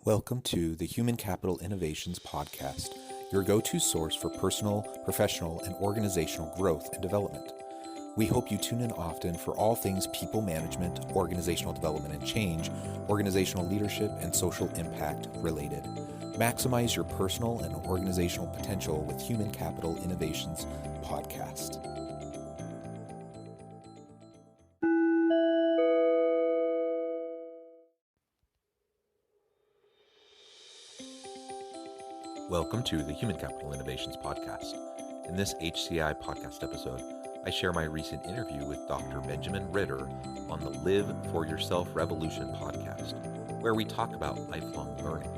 Welcome to the Human Capital Innovations Podcast, your go-to source for personal, professional, and organizational growth and development. We hope you tune in often for all things people management, organizational development and change, organizational leadership, and social impact related. Maximize your personal and organizational potential with Human Capital Innovations Podcast. Welcome to the Human Capital Innovations Podcast. In this HCI podcast episode, I share my recent interview with Dr. Benjamin Ritter on the Live for Yourself Revolution podcast, where we talk about lifelong learning.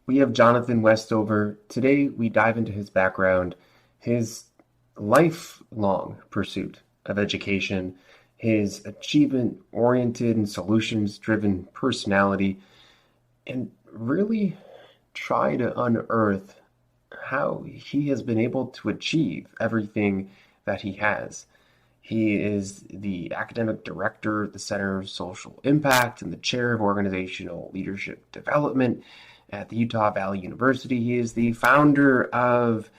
We have Jonathan Westover. Today we dive into his background, his lifelong pursuit of education, his achievement-oriented and solutions-driven personality, and really try to unearth how he has been able to achieve everything that he has. He is the academic director at the Center of Social Impact and the chair of organizational leadership development at the Utah Valley University. He is the founder of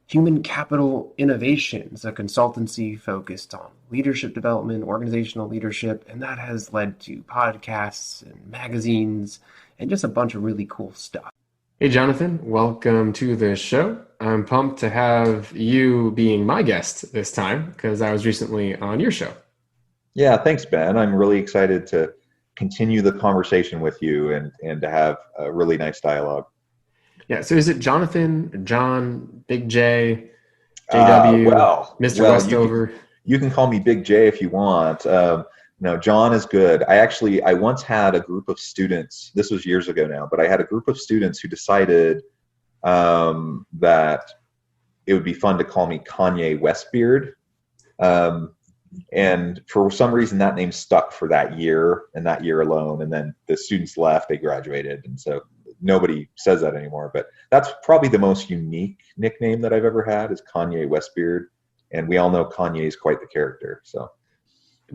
Human Capital Innovations, a consultancy focused on leadership development, organizational leadership, and that has led to podcasts and magazines and just a bunch of really cool stuff. Hey, Jonathan, welcome to the show. I'm pumped to have you being my guest this time because I was recently on your show. Yeah, thanks, Ben. I'm really excited to continue the conversation with you and to have a really nice dialogue. Yeah, so is it Jonathan, John, Big J, JW, Mr. Westover? You can call me Big J if you want. No, John is good. I once had a group of students, this was years ago now, but I had a group of students who decided that it would be fun to call me Kanye Westbeard. And for some reason that name stuck for that year and that year alone. And then the students left, they graduated. And so nobody says that anymore, but that's probably the most unique nickname that I've ever had is Kanye Westbeard. And we all know Kanye is quite the character. So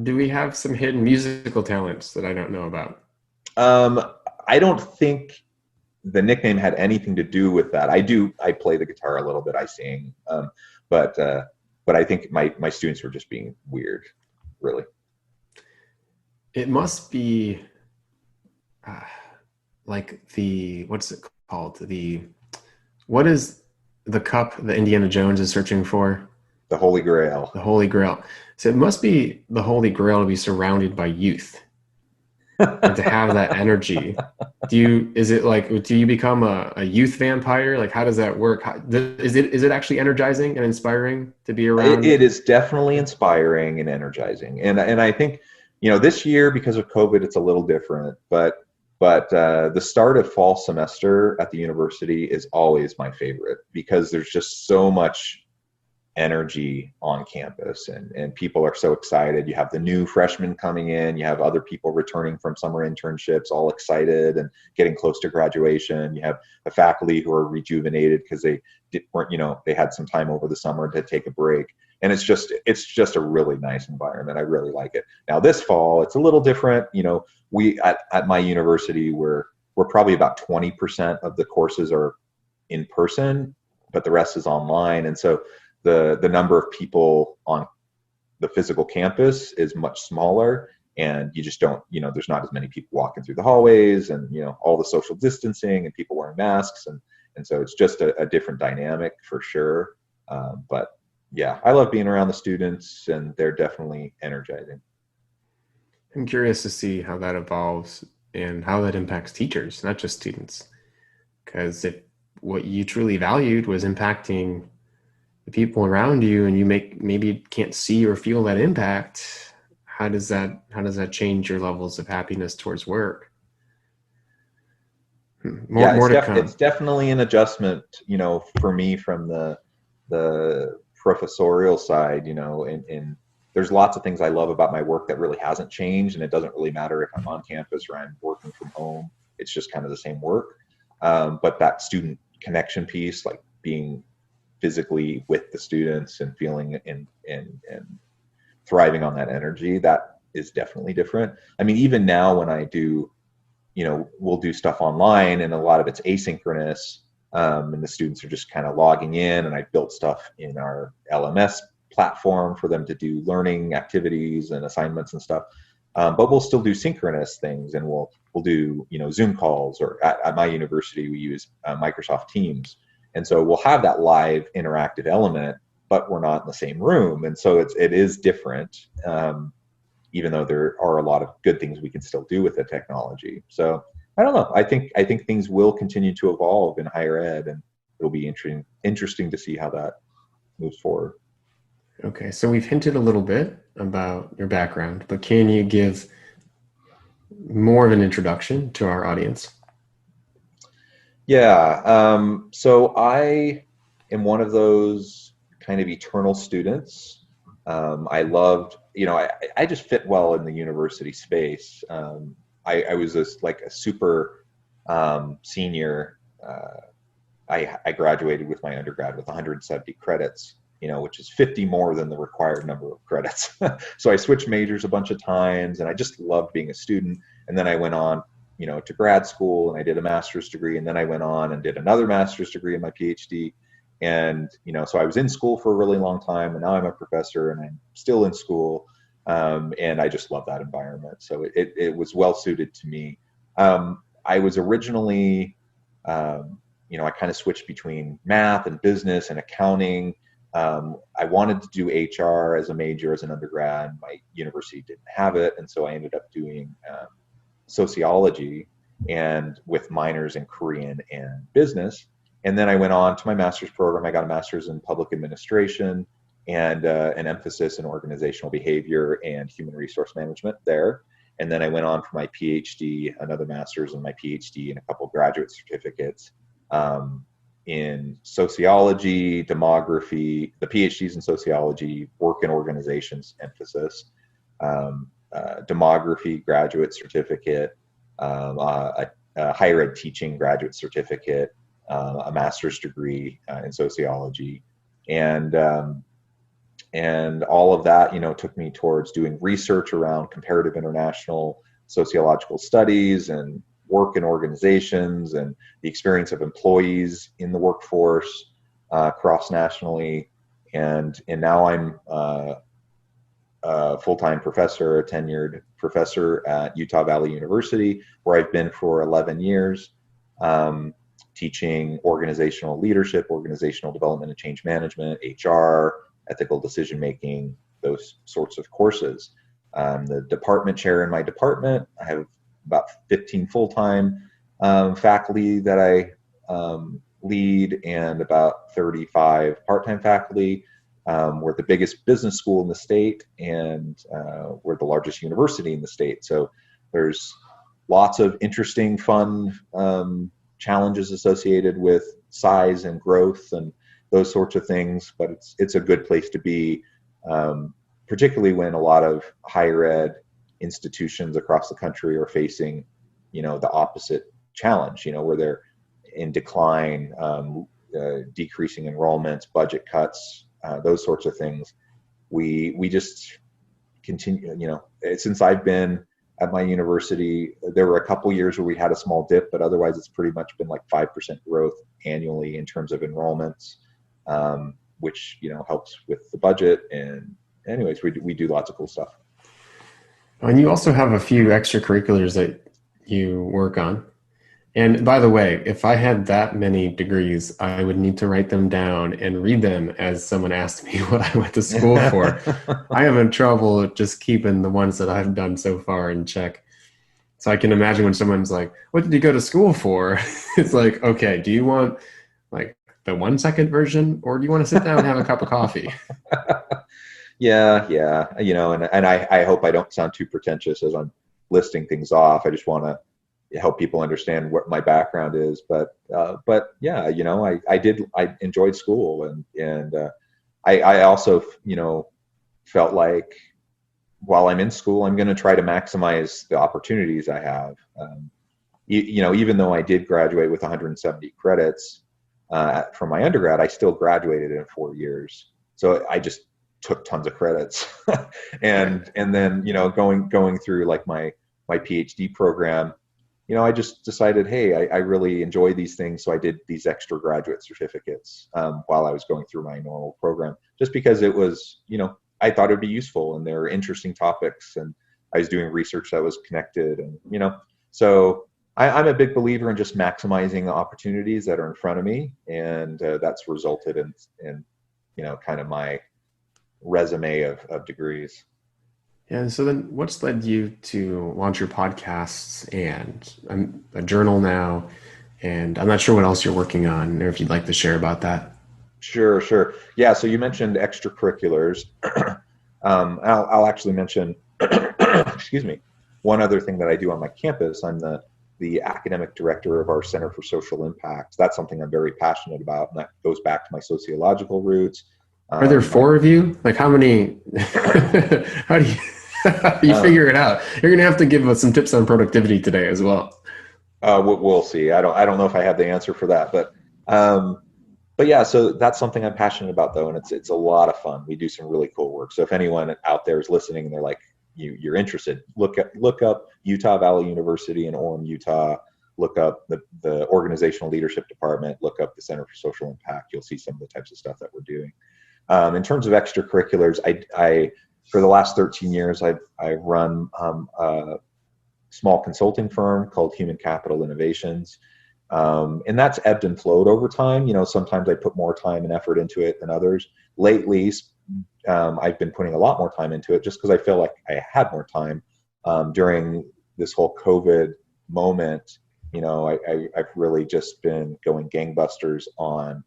do we have some hidden musical talents that I don't know about? I don't think the nickname had anything to do with that. I play the guitar a little bit, I sing. But I think my students were just being weird, really. It must be like what's it called? What is the cup that Indiana Jones is searching for? The Holy Grail. The Holy Grail. So it must be the Holy Grail to be surrounded by youth and to have that energy. Do you become a youth vampire? Like, how does that work? Is it actually energizing and inspiring to be around? It is definitely inspiring and energizing. And I think, this year because of COVID, it's a little different, but the start of fall semester at the university is always my favorite because there's just so much energy on campus and people are so excited. You have the new freshmen coming in, you have other people returning from summer internships, all excited and getting close to graduation. You have the faculty who are rejuvenated because they had some time over the summer to take a break. And it's just a really nice environment. I really like it. Now this fall, it's a little different. We at my university, we're probably about 20% of the courses are in person, but the rest is online. And so the number of people on the physical campus is much smaller, and you just don't, there's not as many people walking through the hallways and, all the social distancing and people wearing masks. And so it's just a different dynamic for sure. But yeah, I love being around the students and they're definitely energizing. I'm curious to see how that evolves and how that impacts teachers, not just students. Because if what you truly valued was impacting the people around you and you maybe can't see or feel that impact, how does that change your levels of happiness towards work? More to come. It's definitely an adjustment, for me from the professorial side, in there's lots of things I love about my work that really hasn't changed, and it doesn't really matter if I'm on campus or I'm working from home. It's just kind of the same work. But that student connection piece, like being physically with the students and feeling and thriving on that energy, that is definitely different. I mean, even now when I do, we'll do stuff online, and a lot of it's asynchronous, and the students are just kind of logging in, and I built stuff in our LMS platform for them to do learning activities and assignments and stuff. But we'll still do synchronous things, and we'll do Zoom calls, or at my university we use Microsoft Teams, and so we'll have that live interactive element, but we're not in the same room, and so it is different. Even though there are a lot of good things we can still do with the technology. So I don't know. I think things will continue to evolve in higher ed, and it'll be interesting to see how that moves forward. Okay, so we've hinted a little bit about your background, but can you give more of an introduction to our audience? Yeah. So I am one of those kind of eternal students. I loved, I just fit well in the university space. I was like a super senior. I graduated with my undergrad with 170 credits, which is 50 more than the required number of credits. So I switched majors a bunch of times, and I just loved being a student. And then I went on, to grad school, and I did a master's degree, and then I went on and did another master's degree in my PhD. And, so I was in school for a really long time, and now I'm a professor, and I'm still in school. And I just love that environment. So it was well suited to me. I was originally, I kind of switched between math and business and accounting. I wanted to do HR as a major as an undergrad. My university didn't have it. And so I ended up doing sociology, and with minors in Korean and business. And then I went on to my master's program. I got a master's in public administration and an emphasis in organizational behavior and human resource management there. And then I went on for my PhD, another master's and my PhD, and a couple of graduate certificates in sociology, demography, the PhDs in sociology, work in organizations emphasis, demography graduate certificate, a higher ed teaching graduate certificate, a master's degree in sociology, and all of that, took me towards doing research around comparative international sociological studies and work in organizations and the experience of employees in the workforce cross-nationally, and now I'm a full-time professor, a tenured professor at Utah Valley University, where I've been for 11 years. Teaching organizational leadership, organizational development and change management, HR, ethical decision making, those sorts of courses. The department chair in my department. I have about 15 full-time faculty that I lead, and about 35 part-time faculty. We're the biggest business school in the state, and we're the largest university in the state. So there's lots of interesting, fun challenges associated with size and growth and those sorts of things, but it's a good place to be, particularly when a lot of higher ed institutions across the country are facing, the opposite challenge, where they're in decline, decreasing enrollments, budget cuts, those sorts of things. We just continue, since I've been at my university, there were a couple years where we had a small dip, but otherwise it's pretty much been like 5% growth annually in terms of enrollments, which, helps with the budget. And anyways, we do lots of cool stuff. And you also have a few extracurriculars that you work on. And by the way, if I had that many degrees, I would need to write them down and read them as someone asked me what I went to school for. I am in trouble just keeping the ones that I've done so far in check. So I can imagine when someone's like, what did you go to school for? It's like, okay, do you want like the 1 second version, or do you want to sit down and have a cup of coffee? Yeah. And I hope I don't sound too pretentious as I'm listing things off. I just want to help people understand what my background is, but yeah, I enjoyed school, and I also, felt like while I'm in school, I'm going to try to maximize the opportunities I have. Even though I did graduate with 170 credits from my undergrad, I still graduated in 4 years. So I just took tons of credits, and then going through like my PhD program, I just decided, hey, I really enjoy these things, so I did these extra graduate certificates while I was going through my normal program, just because it was, I thought it'd be useful, and there were interesting topics, and I was doing research that was connected, and so I'm a big believer in just maximizing the opportunities that are in front of me, and that's resulted in kind of my resume of degrees. Yeah. And so then what's led you to launch your podcasts and a journal now? And I'm not sure what else you're working on, or if you'd like to share about that. Sure. Yeah. So you mentioned extracurriculars. I'll actually mention, excuse me, one other thing that I do on my campus. I'm the academic director of our Center for Social Impact. That's something I'm very passionate about, and that goes back to my sociological roots. Are there 4 of you? Like how many? How do you figure it out? You're going to have to give us some tips on productivity today as well. We'll see. I don't know if I have the answer for that, but yeah, so that's something I'm passionate about, though, and it's a lot of fun. We do some really cool work. So if anyone out there is listening and they're like, you're interested, look up Utah Valley University in Orem, Utah. Look up the organizational leadership department. Look up the Center for Social Impact. You'll see some of the types of stuff that we're doing. In terms of extracurriculars, I for the last 13 years, I've run a small consulting firm called Human Capital Innovations. And that's ebbed and flowed over time. Sometimes I put more time and effort into it than others. Lately, I've been putting a lot more time into it just because I feel like I had more time during this whole COVID moment. I've really just been going gangbusters on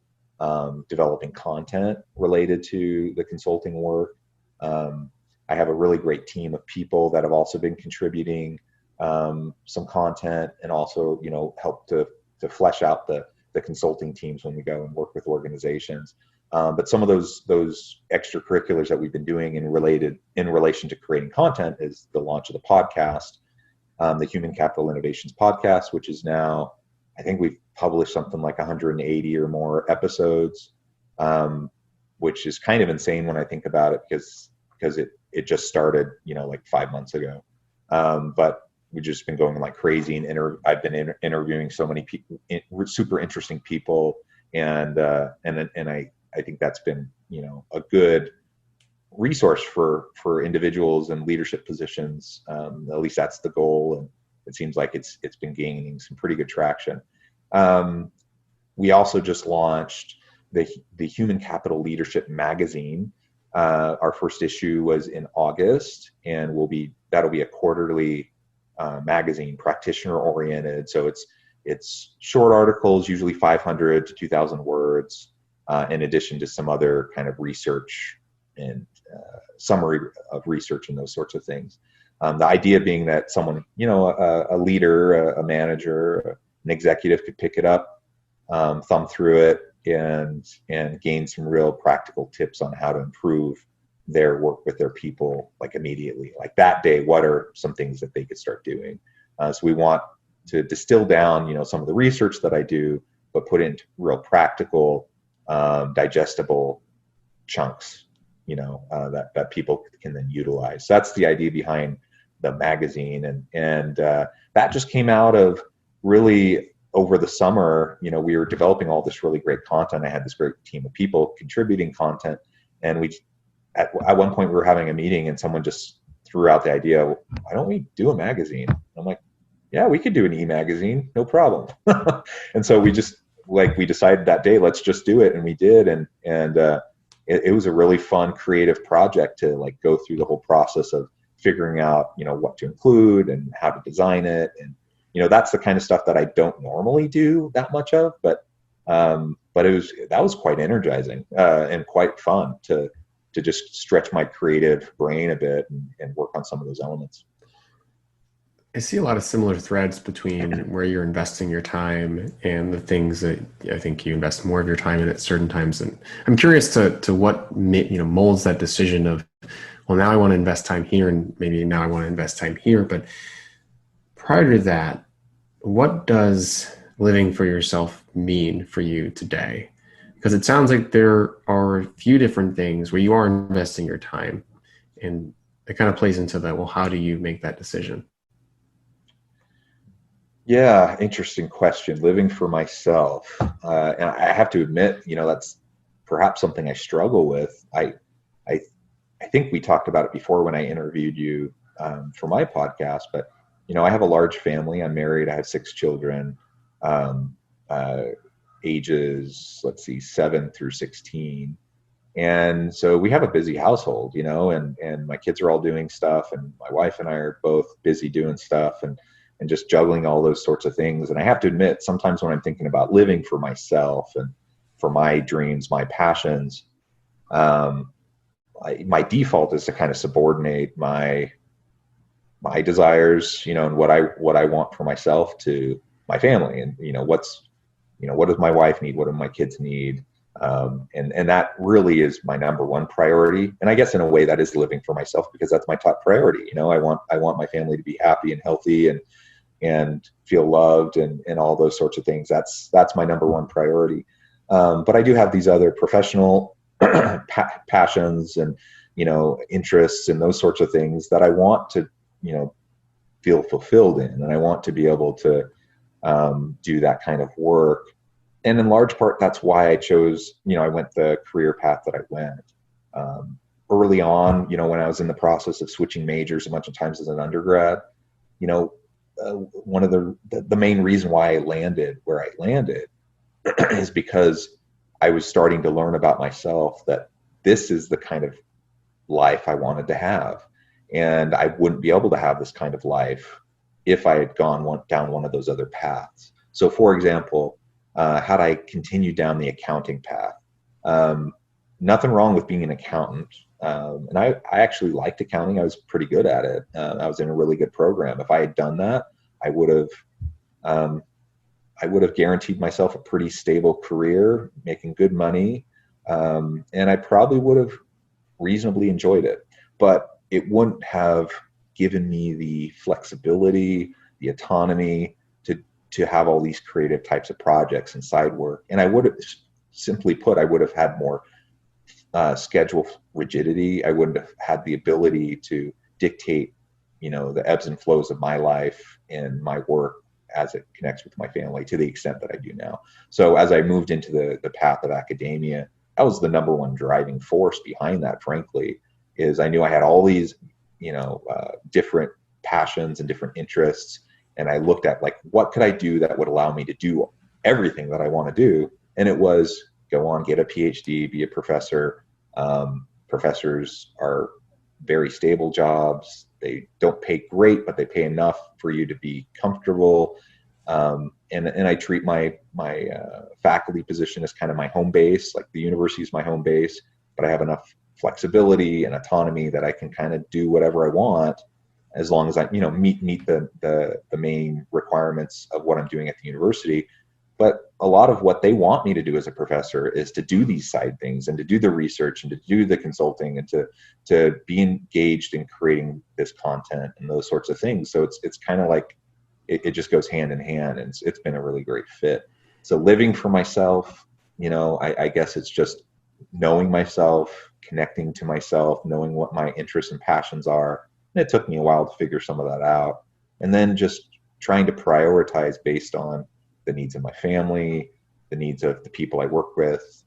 developing content related to the consulting work. I have a really great team of people that have also been contributing some content, and also help to flesh out the consulting teams when we go and work with organizations. But some of those extracurriculars that we've been doing in relation to creating content is the launch of the podcast, the Human Capital Innovations podcast, which is now, I think we've published something like 180 or more episodes, which is kind of insane when I think about it, because it just started, like 5 months ago. But we've just been going like crazy, and I've been interviewing so many people, super interesting people, and I think that's been a good resource for individuals in leadership positions. At least that's the goal, and it seems like it's been gaining some pretty good traction. We also just launched the Human Capital Leadership magazine. Our first issue was in August, and that'll be a quarterly magazine, practitioner oriented. So it's short articles, usually 500 to 2,000 words, in addition to some other kind of research and summary of research and those sorts of things. The idea being that someone, a leader, a manager, an executive could pick it up, thumb through it, and gain some real practical tips on how to improve their work with their people, like immediately, like that day. What are some things that they could start doing? So we want to distill down, some of the research that I do, but put it into real practical, digestible chunks, that people can then utilize. So that's the idea behind the magazine, and that just came out of really over the summer. We were developing all this really great content. I had this great team of people contributing content, and at one point we were having a meeting, and someone just threw out the idea, why don't we do a magazine? I'm like, yeah, we could do an e-magazine, no problem. And so we decided that day, let's just do it. And we did. And it was a really fun, creative project to go through the whole process of figuring out, what to include and how to design it. And, that's the kind of stuff that I don't normally do that much of, but that was quite energizing, and quite fun to just stretch my creative brain a bit and work on some of those elements. I see a lot of similar threads between where you're investing your time and the things that I think you invest more of your time in at certain times. And I'm curious to what molds that decision of well, now I want to invest time here, and maybe now I want to invest time here. But prior to that, what does living for yourself mean for you today? Because it sounds like there are a few different things where you are investing your time, and it kind of plays into the, well, how do you make that decision? Yeah, interesting question. Living for myself, and I have to admit, that's perhaps something I struggle with. I, I think we talked about it before when I interviewed you for my podcast. But I have a large family. I'm married. I have 6 children, um, uh, ages, let's see, 7 through 16. And so we have a busy household, and my kids are all doing stuff, and my wife and I are both busy doing stuff, and just juggling all those sorts of things. And I have to admit, sometimes when I'm thinking about living for myself and for my dreams, my passions, um, my default is to kind of subordinate my desires, and what I want for myself to my family. And what does my wife need? What do my kids need? And that really is my number one priority. And I guess in a way that is living for myself, because that's my top priority. I want my family to be happy and healthy and feel loved and all those sorts of things. That's my number one priority. But I do have these other professional passions and, interests and those sorts of things that I want to, feel fulfilled in. And I want to be able to do that kind of work. And in large part, that's why I chose, I went the career path that I went. Early on, when I was in the process of switching majors a bunch of times as an undergrad, one of the main reason why I landed where I landed is because I was starting to learn about myself, that this is the kind of life I wanted to have. And I wouldn't be able to have this kind of life if I had gone down one of those other paths. So for example, had I continued down the accounting path, nothing wrong with being an accountant. And I actually liked accounting. I was pretty good at it. I was in a really good program. If I had done that, I would have guaranteed myself a pretty stable career, making good money. And I probably would have reasonably enjoyed it, but it wouldn't have given me the flexibility, the autonomy to have all these creative types of projects and side work. And I would have, simply put, I would have had more schedule rigidity. I wouldn't have had the ability to dictate, the ebbs and flows of my life and my work as it connects with my family to the extent that I do now. So as I moved into the path of academia, that was the number one driving force behind that, frankly, is I knew I had all these, different passions and different interests. And I looked at, like, what could I do that would allow me to do everything that I want to do? And it was go on, get a PhD, be a professor. Professors are very stable jobs. They don't pay great, but they pay enough for you to be comfortable. And I treat my faculty position as kind of my home base. Like, the university is my home base, but I have enough flexibility and autonomy that I can kind of do whatever I want, as long as I, meet the main requirements of what I'm doing at the university. But a lot of what they want me to do as a professor is to do these side things and to do the research and to do the consulting and to be engaged in creating this content and those sorts of things. So it's kind of like it just goes hand in hand, and it's been a really great fit. So living for myself, I guess it's just knowing myself, connecting to myself, knowing what my interests and passions are. And it took me a while to figure some of that out. And then just trying to prioritize based on the needs of my family, the needs of the people I work with,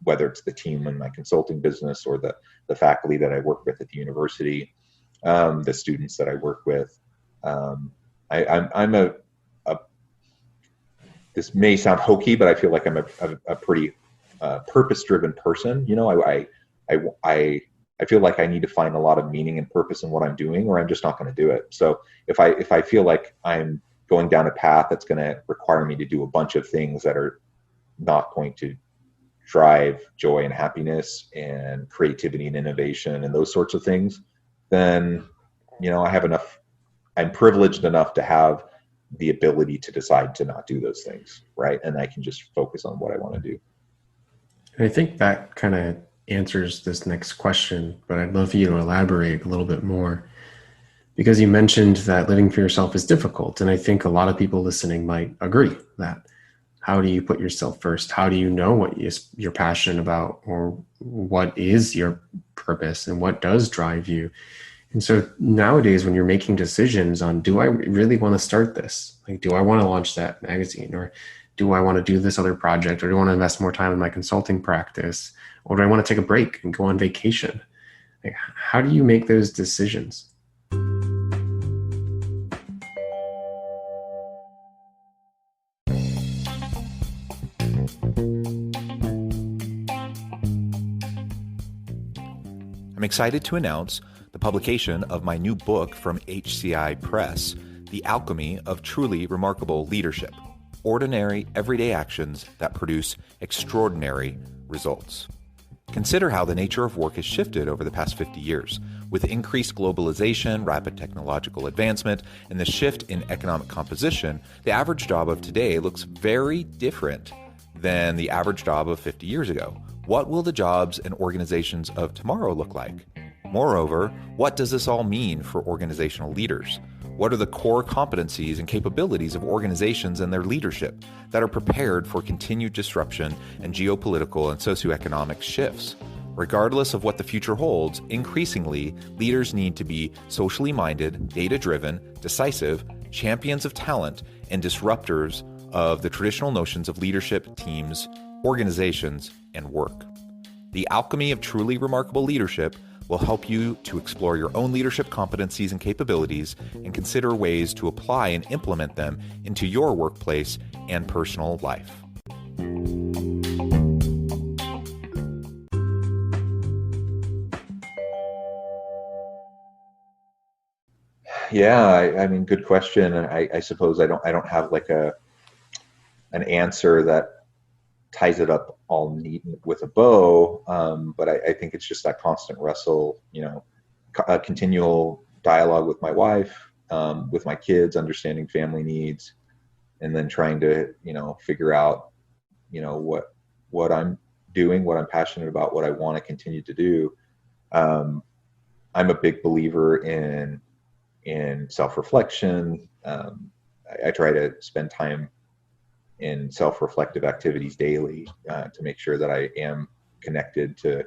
whether it's the team in my consulting business or the faculty that I work with at the university, the students that I work with. I'm a this may sound hokey, but I feel like I'm a pretty purpose-driven person. I feel like I need to find a lot of meaning and purpose in what I'm doing, or I'm just not going to do it. So if I feel like I'm going down a path that's going to require me to do a bunch of things that are not going to drive joy and happiness and creativity and innovation and those sorts of things, then, I have enough, I'm privileged enough to have the ability to decide to not do those things. Right. And I can just focus on what I want to do. And I think that kind of answers this next question, but I'd love for you to elaborate a little bit more, because you mentioned that living for yourself is difficult. And I think a lot of people listening might agree that. How do you put yourself first? How do you know what you're passionate about, or what is your purpose and what does drive you? And so nowadays, when you're making decisions on, do I really want to start this? Like, do I want to launch that magazine, or do I want to do this other project, or do I want to invest more time in my consulting practice, or do I want to take a break and go on vacation? Like, how do you make those decisions? I'm excited to announce the publication of my new book from HCI Press, The Alchemy of Truly Remarkable Leadership: Ordinary, Everyday Actions that Produce Extraordinary Results. Consider how the nature of work has shifted over the past 50 years. With increased globalization, rapid technological advancement, and the shift in economic composition, the average job of today looks very different than the average job of 50 years ago. What will the jobs and organizations of tomorrow look like? Moreover, what does this all mean for organizational leaders? What are the core competencies and capabilities of organizations and their leadership that are prepared for continued disruption and geopolitical and socioeconomic shifts? Regardless of what the future holds, increasingly, leaders need to be socially minded, data-driven, decisive, champions of talent, and disruptors of the traditional notions of leadership, teams, organizations, and work. The Alchemy of Truly Remarkable Leadership will help you to explore your own leadership competencies and capabilities and consider ways to apply and implement them into your workplace and personal life. Yeah, I mean, good question. And I suppose I don't have like an answer that ties it up all neat with a bow. But I think it's just that constant wrestle, a continual dialogue with my wife, with my kids, understanding family needs, and then trying to, figure out, what I'm doing, what I'm passionate about, what I want to continue to do. I'm a big believer in self-reflection. I try to spend time in self-reflective activities daily to make sure that I am connected to,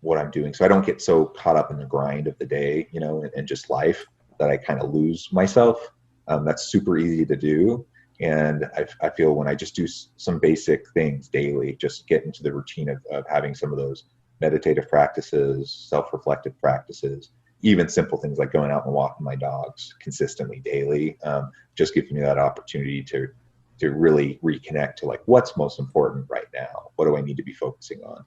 what I'm doing. So I don't get so caught up in the grind of the day, and just life, that I kind of lose myself. That's super easy to do. And I feel when I just do some basic things daily, just get into the routine of having some of those meditative practices, self-reflective practices, even simple things like going out and walking my dogs consistently daily, just gives me that opportunity to really reconnect to like what's most important right now. What do I need to be focusing on?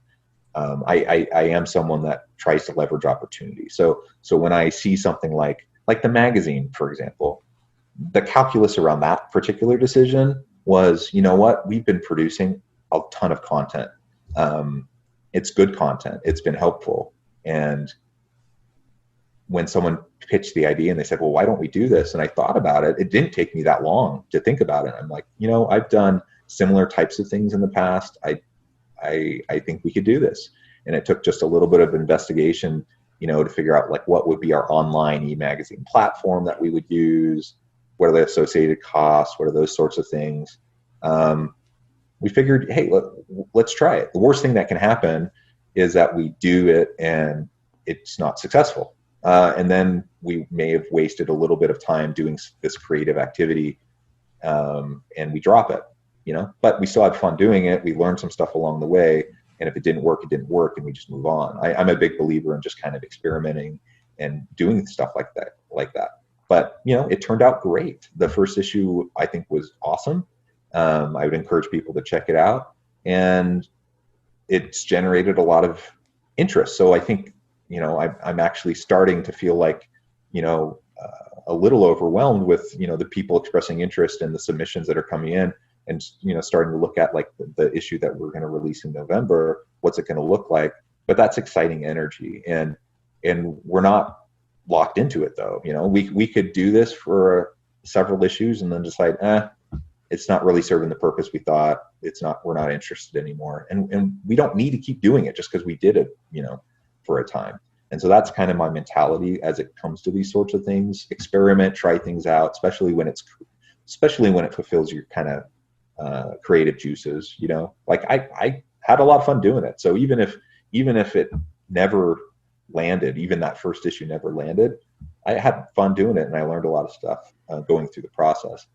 I am someone that tries to leverage opportunity. So when I see something like the magazine, for example, the calculus around that particular decision was, what, we've been producing a ton of content. It's good content. It's been helpful. And when someone pitched the idea and they said, well, why don't we do this? And I thought about it. It didn't take me that long to think about it. I'm like, I've done similar types of things in the past. I think we could do this. And it took just a little bit of investigation, to figure out like what would be our online e-magazine platform that we would use. What are the associated costs? What are those sorts of things? We figured, hey, let's try it. The worst thing that can happen is that we do it and it's not successful. And then we may have wasted a little bit of time doing this creative activity, and we drop it, but we still had fun doing it. We learned some stuff along the way, and if it didn't work, it didn't work, and we just move on. I'm a big believer in just kind of experimenting and doing stuff like that. But, it turned out great. The first issue, I think, was awesome. I would encourage people to check it out, and it's generated a lot of interest. So I think, I'm actually starting to feel like, a little overwhelmed with, the people expressing interest in the submissions that are coming in, and, starting to look at like the issue that we're going to release in November. What's it going to look like? But that's exciting energy. And we're not locked into it though. We could do this for several issues and then decide, it's not really serving the purpose we thought. We're not interested anymore. And we don't need to keep doing it just because we did it, for a time. And so that's kind of my mentality as it comes to these sorts of things. Experiment, try things out, especially when it fulfills your kind of creative juices, like I had a lot of fun doing it. So even if it never landed, even that first issue never landed, I had fun doing it, and I learned a lot of stuff going through the process.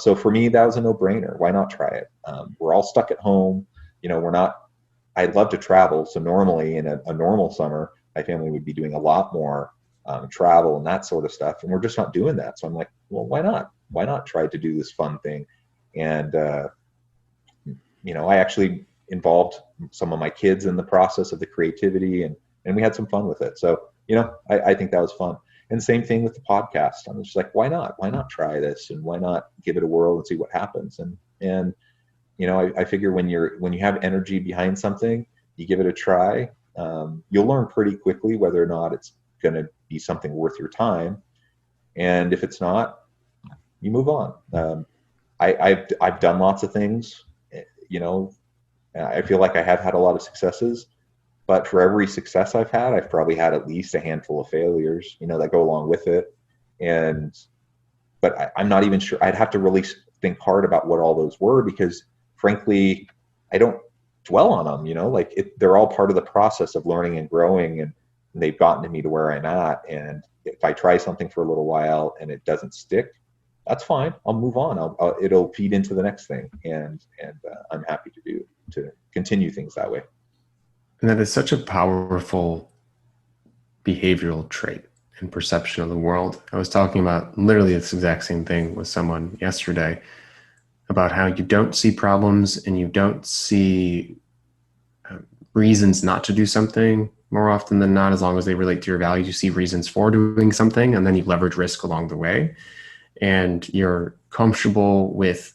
So for me, that was a no-brainer. Why not try it? We're all stuck at home. I'd love to travel. So normally in a normal summer, my family would be doing a lot more travel and that sort of stuff. And we're just not doing that. So I'm like, well, why not? Why not try to do this fun thing? And, I actually involved some of my kids in the process of the creativity, and we had some fun with it. So, I think that was fun. And same thing with the podcast. I'm just like, why not? Why not try this? And why not give it a whirl and see what happens? And I figure when you have energy behind something, you give it a try. You'll learn pretty quickly whether or not it's going to be something worth your time. And if it's not, you move on. I've done lots of things, I feel like I have had a lot of successes, but for every success I've had, I've probably had at least a handful of failures, that go along with it. But I'm not even sure. I'd have to really think hard about what all those were, because frankly, I don't dwell on them, they're all part of the process of learning and growing, and they've gotten to me to where I'm at. And if I try something for a little while and it doesn't stick, that's fine. I'll move on. It'll feed into the next thing. And I'm happy to continue things that way. And that is such a powerful behavioral trait and perception of the world. I was talking about literally this exact same thing with someone yesterday about how you don't see problems and you don't see reasons not to do something more often than not, as long as they relate to your values. You see reasons for doing something, and then you leverage risk along the way. And you're comfortable with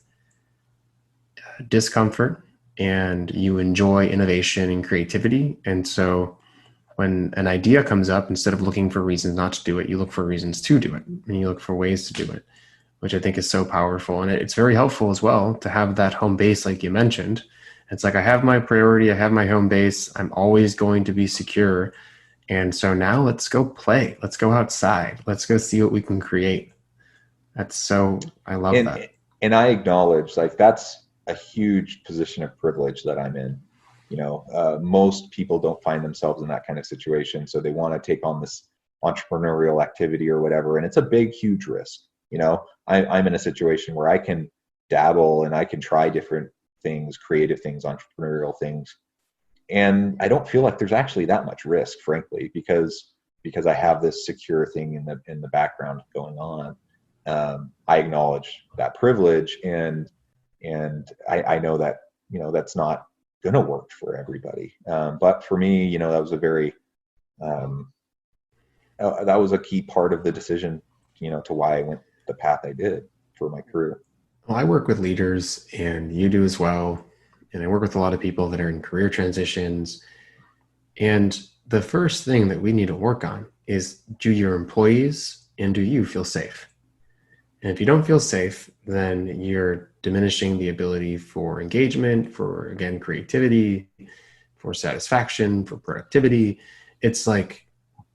discomfort, and you enjoy innovation and creativity. And so when an idea comes up, instead of looking for reasons not to do it, you look for reasons to do it, and you look for ways to do it, which I think is so powerful. And it's very helpful as well to have that home base, like you mentioned. It's like, I have my priority, I have my home base, I'm always going to be secure. And so now let's go play, let's go outside, let's go see what we can create. I love that. And I acknowledge, that's a huge position of privilege that I'm in. Most people don't find themselves in that kind of situation. So they want to take on this entrepreneurial activity or whatever. And it's a big, huge risk. I'm in a situation where I can dabble and I can try different things, creative things, entrepreneurial things. And I don't feel like there's actually that much risk, frankly, because I have this secure thing in the background going on. I acknowledge that privilege, and I know that, that's not going to work for everybody. But for me, that was that was a key part of the decision, to why I went the path I did for my career. Well, I work with leaders, and you do as well. And I work with a lot of people that are in career transitions. And the first thing that we need to work on is, do your employees and do you feel safe? And if you don't feel safe, then you're diminishing the ability for engagement, for, again, creativity, for satisfaction, for productivity. It's like,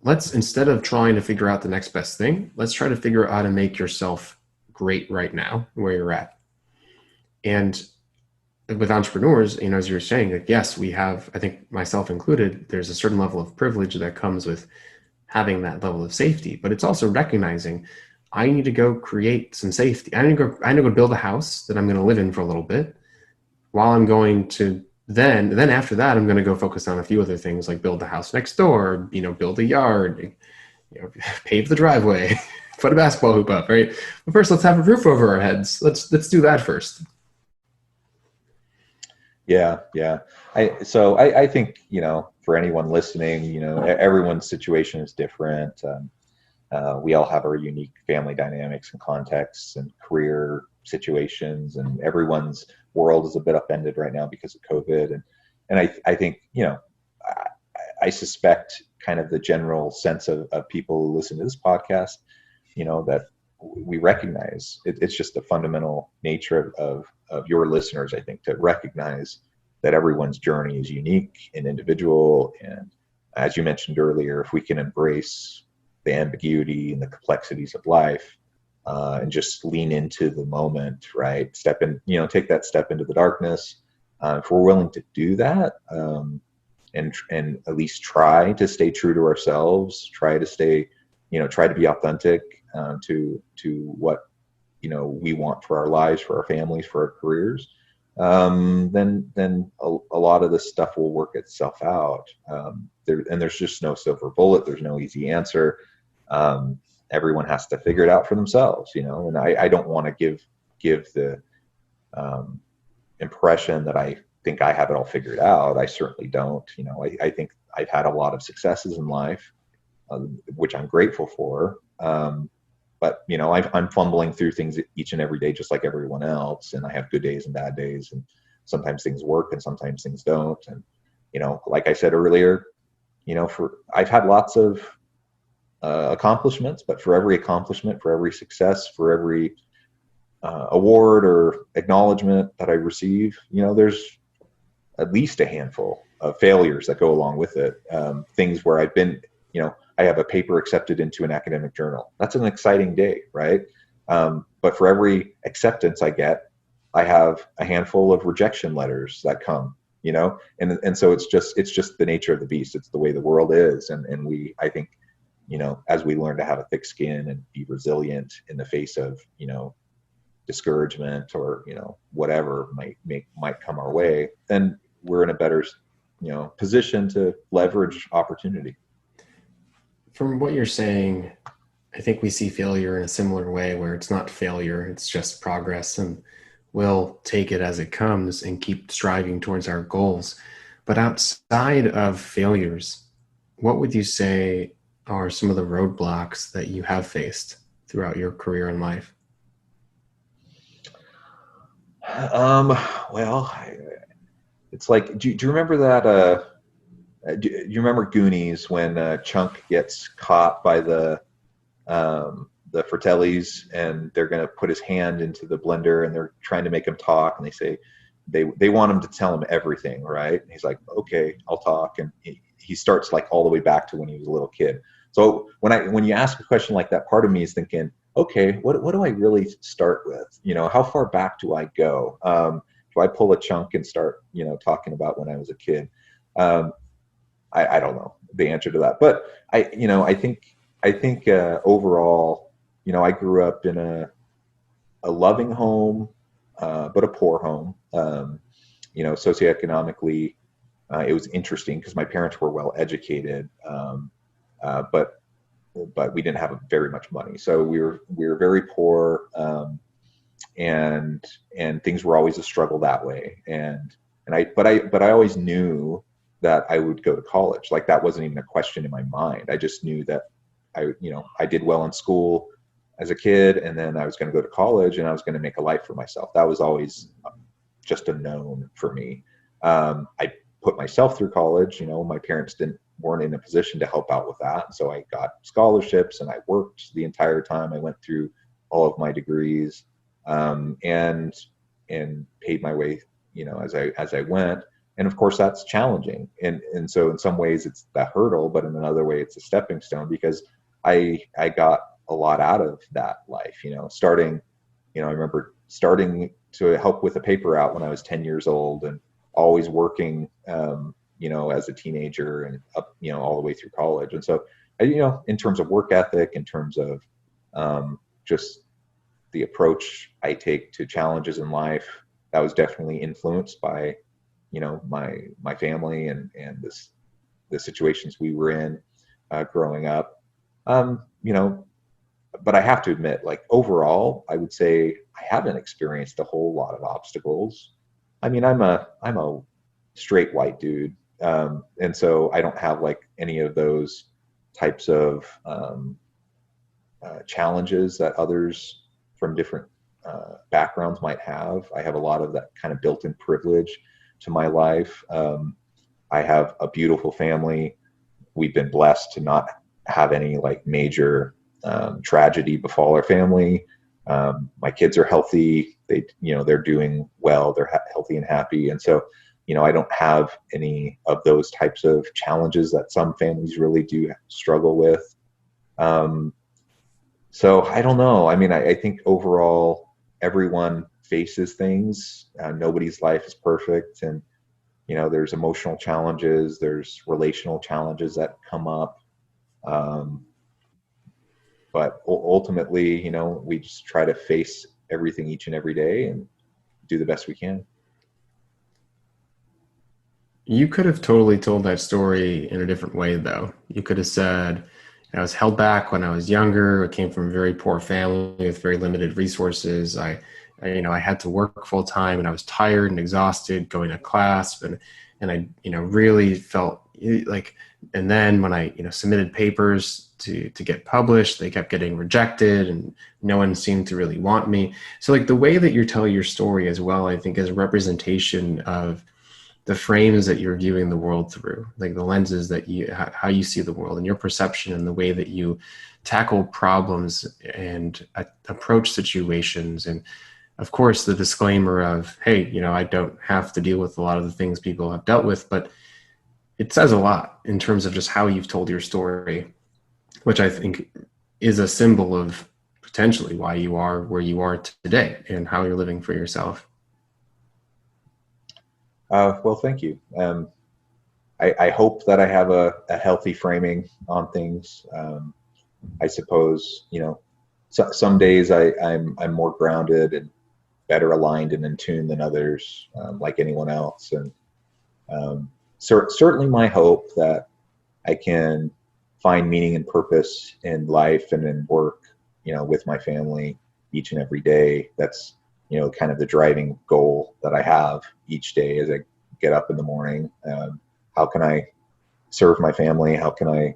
instead of trying to figure out the next best thing, let's try to figure out how to make yourself great right now where you're at. And with entrepreneurs, as you were saying, yes, we have, I think myself included, there's a certain level of privilege that comes with having that level of safety, but it's also recognizing I need to go create some safety. I need to go build a house that I'm going to live in for a little bit, while I'm going to then after that, I'm going to go focus on a few other things, like build the house next door, build a yard, pave the driveway, put a basketball hoop up, right? But first, let's have a roof over our heads. Let's do that first. Yeah. I think, for anyone listening, everyone's situation is different. We all have our unique family dynamics and contexts and career situations, and everyone's world is a bit upended right now because of COVID. And I think, I suspect kind of the general sense of people who listen to this podcast, that we recognize it's just the fundamental nature of your listeners, I think, to recognize that everyone's journey is unique and individual. And as you mentioned earlier, if we can embrace the ambiguity and the complexities of life, and just lean into the moment, right? Step in, take that step into the darkness. If we're willing to do that, and at least try to stay true to ourselves, try to be authentic to what we want for our lives, for our families, for our careers, then a lot of this stuff will work itself out. There's just no silver bullet. There's no easy answer. Everyone has to figure it out for themselves, and I don't want to give the impression that I think I have it all figured out. I certainly don't. I think I've had a lot of successes in life, which I'm grateful for. But I'm fumbling through things each and every day, just like everyone else. And I have good days and bad days, and sometimes things work and sometimes things don't. And like I said earlier, I've had lots of accomplishments, but for every accomplishment, for every success, for every award or acknowledgement that I receive, there's at least a handful of failures that go along with it. Things where I've been, I have a paper accepted into an academic journal. That's an exciting day, right? But for every acceptance I get, I have a handful of rejection letters that come, and so it's just the nature of the beast. It's the way the world is. And I think, as we learn to have a thick skin and be resilient in the face of, discouragement or, whatever might come our way, then we're in a better, position to leverage opportunity. From what you're saying, I think we see failure in a similar way, where it's not failure, it's just progress, and we'll take it as it comes and keep striving towards our goals. But outside of failures, what would you say are some of the roadblocks that you have faced throughout your career and life? Well, it's like, do you remember that? Do you remember Goonies, when Chunk gets caught by the Fratellis, and they're going to put his hand into the blender, and they're trying to make him talk, and they say they want him to tell him everything, right? And he's like, okay, I'll talk, and he starts like all the way back to when he was a little kid. So when you ask a question like that, part of me is thinking, okay, what do I really start with? How far back do I go? Do I pull a Chunk and start, talking about when I was a kid? I don't know the answer to that, but I think overall, I grew up in a loving home, but a poor home. Socioeconomically, it was interesting because my parents were well educated, but we didn't have very much money, so we were very poor, and things were always a struggle that way. But I always knew that I would go to college. Like, that wasn't even a question in my mind. I just knew that I did well in school as a kid, and then I was going to go to college, and I was going to make a life for myself. That was always just a known for me. I put myself through college. My parents weren't in a position to help out with that. So I got scholarships, and I worked the entire time I went through all of my degrees, and paid my way, as I went. And of course that's challenging. And so in some ways it's that hurdle, but in another way it's a stepping stone, because I got a lot out of that life, starting, I remember starting to help with a paper out when I was 10 years old, and always working, as a teenager, and up, all the way through college. And so, in terms of work ethic, in terms of just the approach I take to challenges in life, that was definitely influenced by, my family and the situations we were in growing up. But I have to admit, like, overall, I would say I haven't experienced a whole lot of obstacles. I mean, I'm a straight white dude. And so I don't have like any of those types of challenges that others from different backgrounds might have. I have a lot of that kind of built-in privilege to my life. I have a beautiful family. We've been blessed to not have any like major tragedy befall our family. My kids are healthy. They're doing well. They're healthy and happy. And so, I don't have any of those types of challenges that some families really do struggle with. So I don't know. I mean, I think overall everyone faces things. Nobody's life is perfect. And, there's emotional challenges, there's relational challenges that come up. But ultimately, we just try to face everything each and every day and do the best we can. You could have totally told that story in a different way, though. You could have said, I was held back when I was younger. I came from a very poor family with very limited resources. I had to work full time, and I was tired and exhausted going to class, and I, really felt like. And then when I, submitted papers to get published, they kept getting rejected, and no one seemed to really want me. So, like, the way that you tell your story as well, I think, is a representation of the frames that you're viewing the world through, like the lenses that how you see the world and your perception and the way that you tackle problems and approach situations. And of course, the disclaimer of, hey, I don't have to deal with a lot of the things people have dealt with, but it says a lot in terms of just how you've told your story, which I think is a symbol of potentially why you are where you are today and how you're living for yourself. Well, thank you. I hope that I have a healthy framing on things. I suppose, some days I'm more grounded and better aligned and in tune than others, like anyone else. And certainly my hope that I can find meaning and purpose in life and in work, with my family each and every day. That's kind of the driving goal that I have each day as I get up in the morning. How can I serve my family? How can I,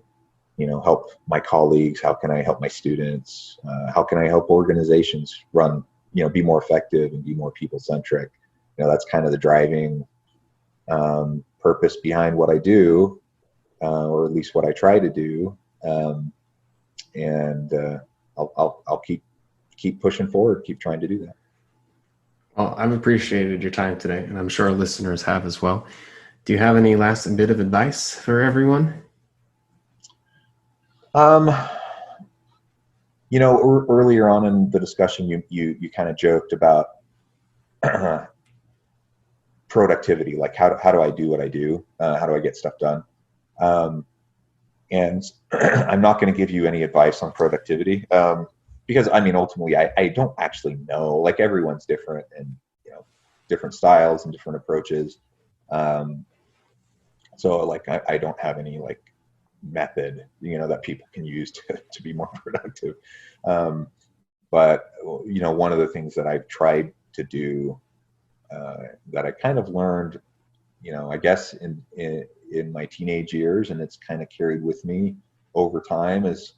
help my colleagues? How can I help my students? How can I help organizations run, be more effective and be more people-centric? That's kind of the driving purpose behind what I do, or at least what I try to do. I'll keep pushing forward, keep trying to do that. Well, I've appreciated your time today, and I'm sure our listeners have as well. Do you have any last bit of advice for everyone? Earlier on in the discussion, you kind of joked about productivity, like how do I do what I do? How do I get stuff done? And I'm not going to give you any advice on productivity. Because ultimately, I don't actually know. Like, everyone's different, and different styles and different approaches. So like, I don't have any like method, that people can use to be more productive. But one of the things that I've tried to do, that I kind of learned, I guess in my teenage years, and it's kind of carried with me over time, is,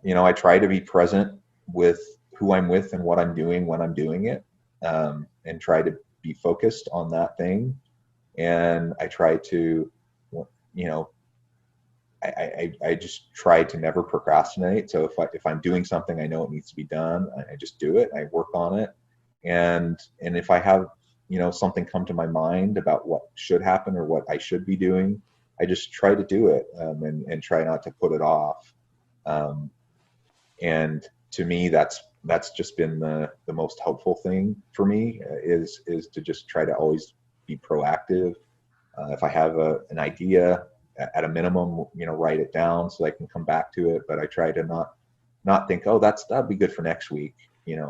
I try to be present with who I'm with and what I'm doing when I'm doing it, and try to be focused on that thing. And I try to, I just try to never procrastinate. So if I'm doing something, I know it needs to be done, I just do it. I work on it. And if I have, something come to my mind about what should happen or what I should be doing, I just try to do it, and try not to put it off. And to me, that's just been the most helpful thing for me, is to just try to always be proactive. If I have an idea, at a minimum, write it down so I can come back to it. But I try to not think, oh, that'd be good for next week,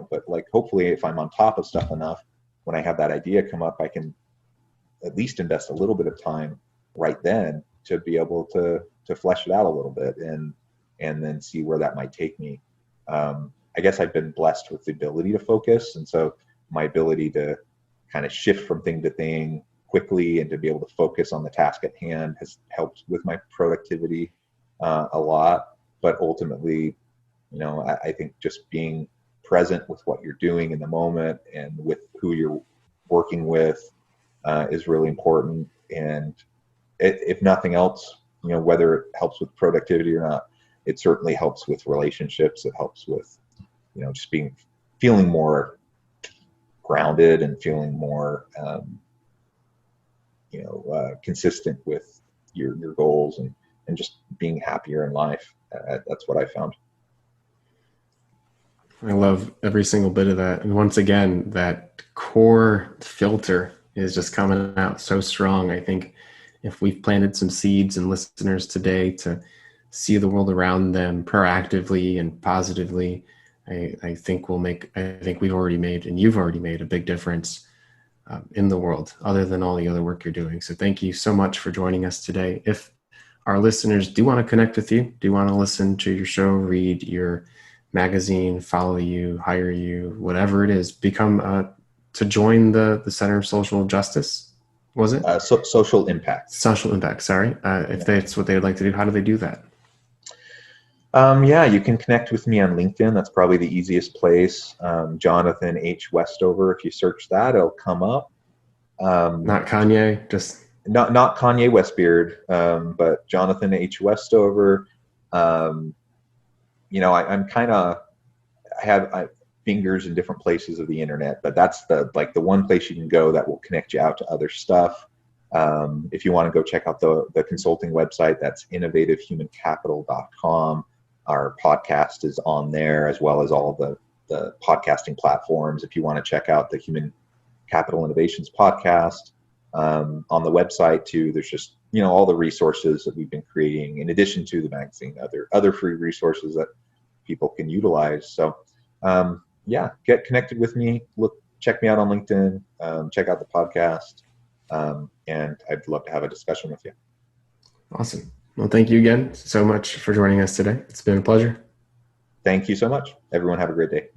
but like, hopefully if I'm on top of stuff enough, when I have that idea come up, I can at least invest a little bit of time right then to be able to flesh it out a little bit, and then see where that might take me. I guess I've been blessed with the ability to focus. And so my ability to kind of shift from thing to thing quickly and to be able to focus on the task at hand has helped with my productivity a lot. But ultimately, I think just being present with what you're doing in the moment and with who you're working with is really important. And if nothing else, whether it helps with productivity or not, it certainly helps with relationships. It helps with, just feeling more grounded and feeling more, consistent with your goals and just being happier in life. That's what I found. I love every single bit of that. And once again, that core filter is just coming out so strong. I think if we've planted some seeds in listeners today to see the world around them proactively and positively, I think we've already made, and you've already made, a big difference in the world, other than all the other work you're doing. So thank you so much for joining us today. If our listeners do want to connect with you, do want to listen to your show, read your magazine, follow you, hire you, whatever it is, to join the Center of Social Justice, was it? Social impact. Social impact, sorry. If that's what they would like to do, how do they do that? You can connect with me on LinkedIn. That's probably the easiest place. Jonathan H. Westover. If you search that, it'll come up. Not Kanye, just... Not Kanye Westbeard, but Jonathan H. Westover. I have fingers in different places of the internet, but that's the one place you can go that will connect you out to other stuff. If you want to go check out the consulting website, that's innovativehumancapital.com. Our podcast is on there, as well as all of the podcasting platforms. If you want to check out the Human Capital Innovations podcast, on the website too, there's just, all the resources that we've been creating, in addition to the magazine, other free resources that people can utilize. So, get connected with me. Check me out on LinkedIn, check out the podcast. And I'd love to have a discussion with you. Awesome. Well, thank you again so much for joining us today. It's been a pleasure. Thank you so much. Everyone have a great day.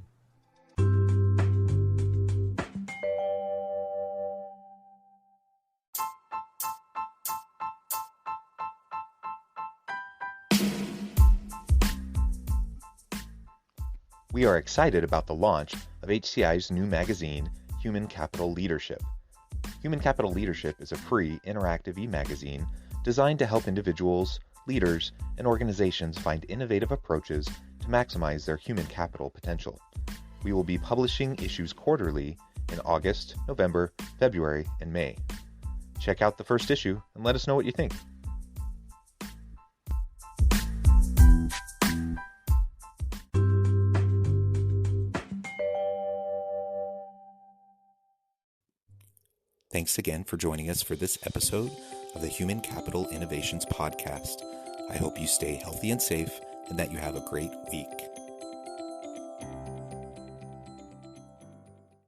We are excited about the launch of HCI's new magazine, Human Capital Leadership. Human Capital Leadership is a free, interactive e-magazine designed to help individuals, leaders, and organizations find innovative approaches to maximize their human capital potential. We will be publishing issues quarterly in August, November, February, and May. Check out the first issue and let us know what you think. Thanks again for joining us for this episode of the Human Capital Innovations Podcast. I hope you stay healthy and safe and that you have a great week.